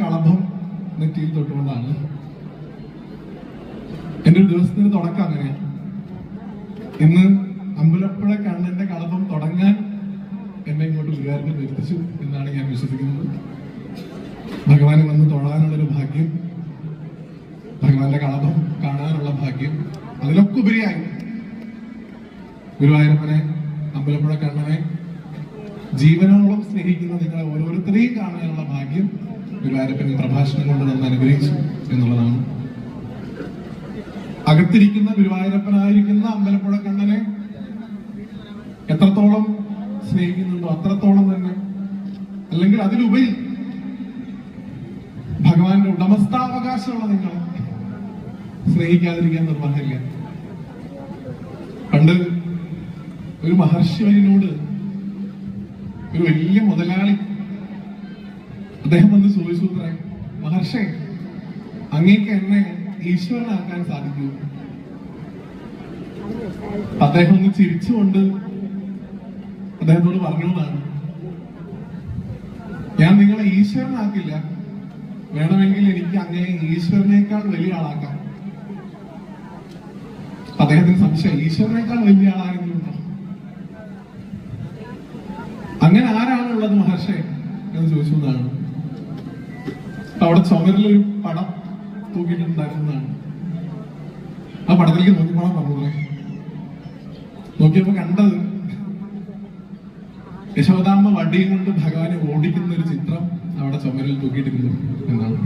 കളഭം നെറ്റിയിൽ തൊട്ടുകൊണ്ടാണ് എന്റെ ഒരു ദിവസത്തിന് തുടക്കം. അങ്ങനെ ഇന്ന് അമ്പലപ്പുഴ കണ്ണന്റെ കളഭം തുടങ്ങാൻ എന്നെ ഇങ്ങോട്ട് ഗുരുവായൂരിൽ വരുത്തിച്ചു എന്നാണ് ഞാൻ വിശ്വസിക്കുന്നത്. ഭഗവാനെ വന്ന് തൊഴാനുള്ളൊരു ഭാഗ്യം, ഭഗവാന്റെ കളഭം കാണാനുള്ള ഭാഗ്യം, അതിലൊക്കെ ഉപരിയായി ഗുരുവായൂരപ്പനെ, അമ്പലപ്പുഴ കണ്ണനെ ജീവനോളം സ്നേഹിക്കുന്ന നിങ്ങളെ ഓരോരുത്തരെയും കാണാനുള്ള ഭാഗ്യം ഗുരുവായൂരപ്പൻ പ്രഭാഷണം കൊണ്ട് നമ്മൾ അനുഗ്രഹിച്ചു എന്നുള്ളതാണ്. അകത്തിരിക്കുന്ന ഗുരുവായൂരപ്പനായിരിക്കുന്ന അമ്പലപ്പുഴ കണ്ണനെ എത്രത്തോളം സ്നേഹിക്കുന്നുണ്ടോ അത്രത്തോളം തന്നെ, അല്ലെങ്കിൽ അതിലുപരി ഭഗവാന്റെ ഉടമസ്ഥാവകാശമുള്ള നിങ്ങൾ സ്നേഹിക്കാതിരിക്കാൻ നിർവാഹമില്ല. പണ്ട് ഒരു മഹർഷിവരനോട് ഒരു വലിയ മുതലാളി അദ്ദേഹം വന്ന് ചോദിച്ചു, മഹർഷേ, അങ്ങേക്ക് എന്നെ ഈശ്വരനാക്കാൻ സാധിക്കൂ? അദ്ദേഹം ഒന്ന് ചിരിച്ചുകൊണ്ട് അദ്ദേഹത്തോട് പറഞ്ഞതാണ്, ഞാൻ നിങ്ങളെ ഈശ്വരനാക്കില്ല, വേണമെങ്കിൽ എനിക്ക് അങ്ങനെ ഈശ്വരനേക്കാൾ വലിയ ആളാക്കാം. അദ്ദേഹത്തിന് സംശയം, ഈശ്വരനേക്കാൾ വലിയ ആളാരെങ്കിലും ഉണ്ടോ? അങ്ങനെ ആരാണുള്ളത് മഹർഷേ എന്ന് ചോദിച്ചു എന്നാണ്. അവിടെ ചുമരിലൊരു പടം തൂക്കിയിട്ടുണ്ടായിരുന്നതാണ്. ആ പടത്തിലേക്ക് നോക്കിപ്പോണം പറഞ്ഞേ. നോക്കിയപ്പോ കണ്ടത് യശോദാമ്മ വടിയും കൊണ്ട് ഭഗവാനെ ഓടിക്കുന്ന ഒരു ചിത്രം അവിടെ ചുമരിൽ തൂക്കിയിട്ടിരുന്നു എന്നാണ്.